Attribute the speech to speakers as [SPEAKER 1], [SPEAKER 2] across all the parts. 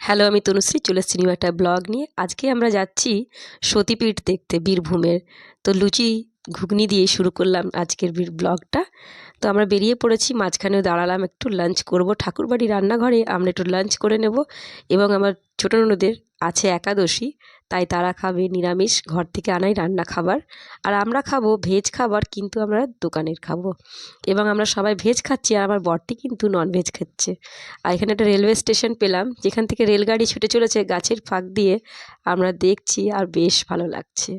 [SPEAKER 1] Hello, আমি তনুশ্রী চলে এসেছি নিউ একটা ব্লগ নিয়ে। আজকে আমরা যাচ্ছি সতীপীঠ দেখতে বীরভূমের। তো লুচি ঘুগনি দিয়ে শুরু করলাম আজকের ব্লগটা। তো আমরা বেরিয়ে পড়েছি, মাঝখানেও দাঁড়ালাম, একটু লাঞ্চ করব। ঠাকুরবাড়ি রান্নাঘরে আমরা একটু লাঞ্চ করে নেব। এবং আমার ছোটো ননদের আছে একাদশী, তাই তারা খাবে নিরামিষ, ঘর থেকে আনাই রান্না খাবার। আর আমরা খাবো ভেজ খাবার, কিন্তু আমরা দোকানের খাবো। এবং আমরা সবাই ভেজ খাচ্ছি, আর আমার বরটি কিন্তু নন ভেজ খাচ্ছে। আর এখানে একটা রেলওয়ে স্টেশন পেলাম, যেখান থেকে রেলগাড়ি ছুটে চলেছে গাছের ফাঁক দিয়ে। আমরা দেখছি আর বেশ ভালো লাগছে,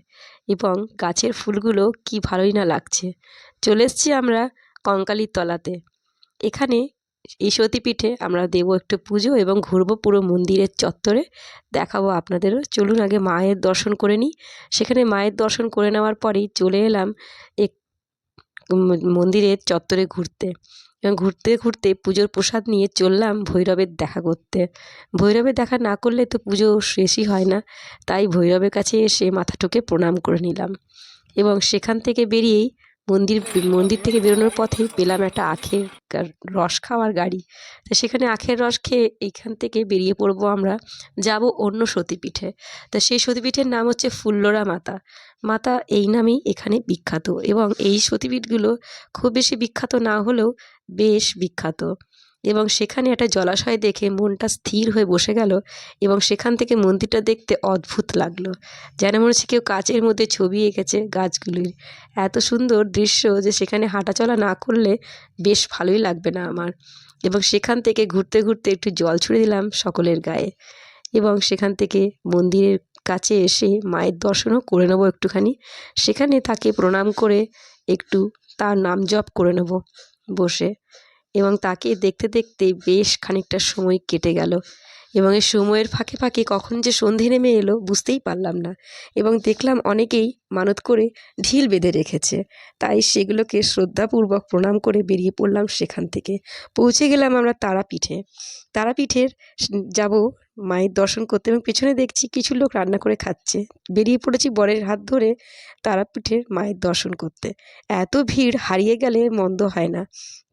[SPEAKER 1] এবং গাছের ফুলগুলো কি ভালোই না লাগছে। চলে এসেছি আমরা কঙ্কালীর তলাতে। এখানে এই সতীপীঠে আমরা দেবো একটু পুজো এবং ঘুরবো পুরো মন্দিরের চত্বরে, দেখাবো আপনাদেরও। চলুন আগে মায়ের দর্শন করে নিই। সেখানে মায়ের দর্শন করে নেওয়ার পরেই চলে এলাম এক মন্দিরের চত্বরে ঘুরতে। এবং ঘুরতে ঘুরতে পুজোর প্রসাদ নিয়ে চললাম ভৈরবের দেখা করতে। ভৈরবের দেখা না করলে তো পুজো শেষই হয় না, তাই ভৈরবের কাছে এসে মাথা ঠুকে প্রণাম করে নিলাম। এবং সেখান থেকে বেরিয়েই মন্দির থেকে বেরোনোর পথেই পেলাম একটা আখের রস খাওয়ার গাড়ি। তো সেখানে আখের রস খেয়ে এইখান থেকে বেরিয়ে পড়বো আমরা, যাব অন্য সতীপীঠে। তো সেই সতীপীঠের নাম হচ্ছে ফুল্লরা মাতা। মাতা এই নামেই এখানে বিখ্যাত, এবং এই সতীপীঠগুলো খুব বেশি বিখ্যাত না হলেও বেশ বিখ্যাত। এবং সেখানে একটা জলাশয় দেখে মনটা স্থির হয়ে বসে গেল, এবং সেখান থেকে মন্দিরটা দেখতে অদ্ভুত লাগলো, যেন মনে হচ্ছে কেউ কাচের মধ্যে ছবি এঁকেছে গাছগুলির। এত সুন্দর দৃশ্য যে সেখানে হাঁটাচলা না করলে বেশ ভালোই লাগবে না আমার। এবং সেখান থেকে ঘুরতে ঘুরতে একটু জল ছুঁড়ে দিলাম সকলের গায়ে। এবং সেখান থেকে মন্দিরের কাছে এসে মায়ের দর্শনও করে নেবো একটুখানি। সেখানে তাকে প্রণাম করে একটু তার নাম জপ করে নেব বসে। এবং তাকে দেখতে দেখতে বেশ খানিকটা সময় কেটে গেল, এবং এই সময়ের ফাঁকে ফাঁকে কখন যে সন্ধে নেমে এলো বুঝতেই পারলাম না। এবং দেখলাম অনেকেই মানত করে ঢিল বেঁধে রেখেছে, তাই সেগুলোকে শ্রদ্ধাপূর্বক প্রণাম করে বেরিয়ে পড়লাম সেখান থেকে। পৌঁছে গেলাম আমরা তারাপীঠে। তারাপীঠের যাব মায়ের দর্শন করতে, এবং পেছনে দেখছি কিছু লোক রান্না করে খাচ্ছে। বেরিয়ে পড়েছি বরের হাত ধরে তারাপীঠের মায়ের দর্শন করতে। এত ভিড়, হারিয়ে গেলে মন্দ হয় না।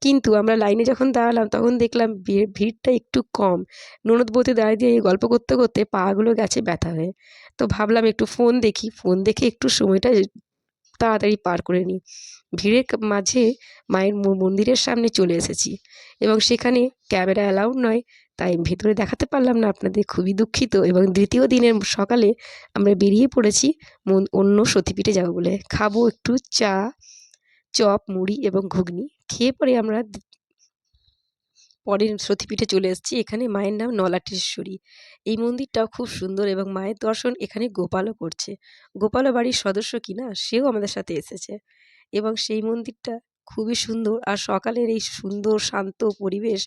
[SPEAKER 1] কিন্তু আমরা লাইনে যখন দাঁড়ালাম তখন দেখলাম ভিড়টা একটু কম। ননদ বউতে দাঁড়িয়ে দিয়ে গল্প করতে করতে পাগুলো গেছে ব্যথা হয়ে। তো ভাবলাম একটু ফোন দেখি, ফোন দেখে একটু সময়টা তাড়াতাড়ি পার করে নিই। ভিড়ের মাঝে মায়ের মন্দিরের সামনে চলে এসেছি, এবং সেখানে ক্যামেরা অ্যালাউড নয়, তাই ভেতরে দেখাতে পারলাম না আপনাদের, খুবই দুঃখিত। এবং দ্বিতীয় দিনের সকালে আমরা বেরিয়ে পড়েছি অন্য সতীপীঠে যাব বলে। খাবো একটু চা, চপ, মুড়ি এবং ঘুগনি। খেয়ে পরে আমরা পরের সতীপীঠে চলে এসেছি। এখানে মায়ের নাম নলাটেশ্বরী। এই মন্দিরটাও খুব সুন্দর, এবং মায়ের দর্শন এখানে গোপালও করছে। গোপালও বাড়ির সদস্য কিনা, সেও আমাদের সাথে এসেছে। এবং সেই মন্দিরটা খুবই সুন্দর, আর সকালের এই সুন্দর শান্ত পরিবেশ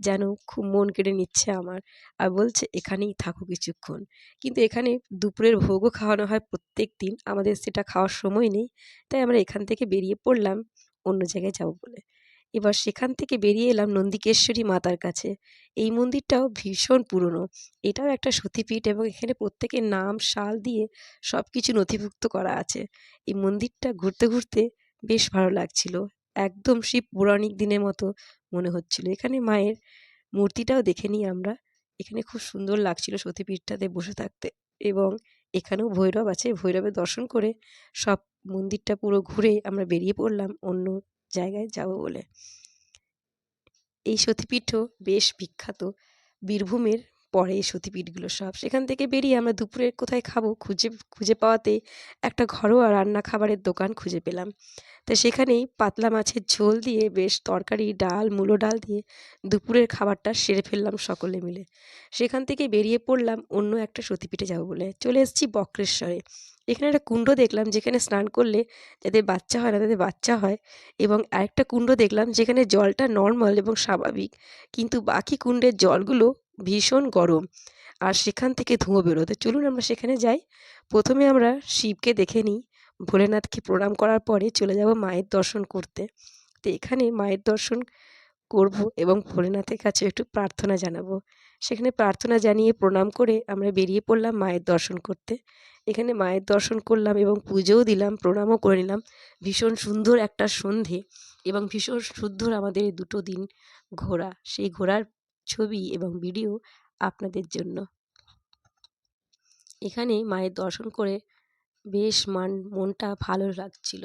[SPEAKER 1] যেন খুব মন কেড়ে নিচ্ছে আমার। আর বলছে এখানেই থাকো কিছুক্ষণ। কিন্তু এখানে দুপুরের ভোগও খাওয়ানো হয় প্রত্যেক দিন, আমাদের সেটা খাওয়ার সময় নেই, তাই আমরা এখান থেকে বেরিয়ে পড়লাম অন্য জায়গায় যাব বলে। এবার সেখান থেকে বেরিয়ে এলাম নন্দিকেশ্বরী মাতার কাছে। এই মন্দিরটাও ভীষণ পুরনো। এটাও একটা সতীপীঠ, এবং এখানে প্রত্যেকের নাম সাল দিয়ে সব কিছু নথিভুক্ত করা আছে। এই মন্দিরটা ঘুরতে ঘুরতে বেশ ভালো লাগছিল, একদম সেই পৌরাণিক দিনের মতো মনে হচ্ছিল। এখানে মায়ের মূর্তিটাও দেখে নিই আমরা। এখানে খুব সুন্দর লাগছিল সতীপীঠটাতে বসে থাকতে। এবং এখানেও ভৈরব আছে, ভৈরবের দর্শন করে সব মন্দিরটা পুরো ঘুরে আমরা বেরিয়ে পড়লাম অন্য জায়গায় যাব বলে। এই সতীপীঠও বেশ বিখ্যাত, বীরভূমের পরে এই সতীপীঠগুলো সব। সেখান থেকে বেরিয়ে আমরা দুপুরে কোথায় খাবো খুঁজে পাওয়াতে একটা ঘরোয়া রান্না খাবারের দোকান খুঁজে পেলাম। তো সেখানেই পাতলা মাছের ঝোল দিয়ে বেশ তরকারি, ডাল, মূলো ডাল দিয়ে দুপুরের খাবারটা সেরে ফেললাম সকলে মিলে। সেখান থেকে বেরিয়ে পড়লাম অন্য একটা সতীপীঠে যাব বলে। চলে এসেছি বক্রেশ্বরে। এখানে একটা কুণ্ড দেখলাম, যেখানে স্নান করলে যাদের বাচ্চা হয় না তাদের বাচ্চা হয়। এবং আরেকটা কুণ্ড দেখলাম যেখানে জলটা নর্মাল এবং স্বাভাবিক, কিন্তু বাকি কুণ্ডের জলগুলো ভীষণ গরম, আর সেখান থেকে ধোঁয়া বেরোতো। চলুন আমরা সেখানে যাই। প্রথমে আমরা শিবকে দেখে নিই, ভোলেনাথকে প্রণাম করার পরে চলে যাব মায়ের দর্শন করতে। তো এখানে মায়ের দর্শন করব এবং ভোলেনাথের কাছে একটু প্রার্থনা জানাবো। সেখানে প্রার্থনা জানিয়ে প্রণাম করে আমরা বেরিয়ে পড়লাম মায়ের দর্শন করতে। এখানে মায়ের দর্শন করলাম এবং পুজোও দিলাম, প্রণামও করে নিলাম। ভীষণ সুন্দর একটা সন্ধে, এবং ভীষণ সুন্দর আমাদের এই দুটো দিন ঘোরা। সেই ঘোরার ছবি এবং ভিডিও আপনাদের জন্য। এখানে মায়ের দর্শন করে বেশ মনটা ভালো লাগছিল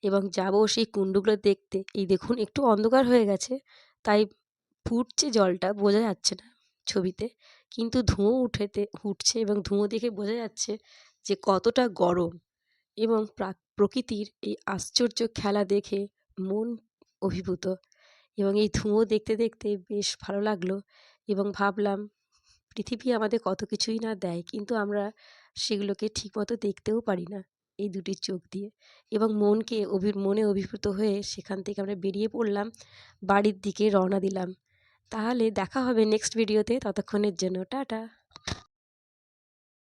[SPEAKER 1] এবং যাব সেই কুণ্ডগুলো দেখতে। এই দেখুন একটু অন্ধকার হয়ে গেছে, তাই ফুটছে জলটা বোঝা যাচ্ছে না ছবিতে, কিন্তু ধোঁয়া উঠছে এবং ধোঁয়া দেখে বোঝা যাচ্ছে যে কতটা গরম। এবং প্রকৃতির এই আশ্চর্য খেলা দেখে মন অভিভূত, এবং এই ধোঁয়া দেখতে দেখতে বেশ ভালো লাগলো এবং ভাবলাম পৃথিবী আমাদের কত কিছুই না দেয়, কিন্তু আমরা সেগুলোকে ঠিকমতো দেখতেও পারি না এই দুটি চোখ দিয়ে। এবং মনে অভিভূত হয়ে সেখান থেকে আমরা বেরিয়ে পড়লাম, বাড়ির দিকে রওনা দিলাম। তাহলে দেখা হবে নেক্সট ভিডিওতে, ততক্ষণের জন্য টাটা।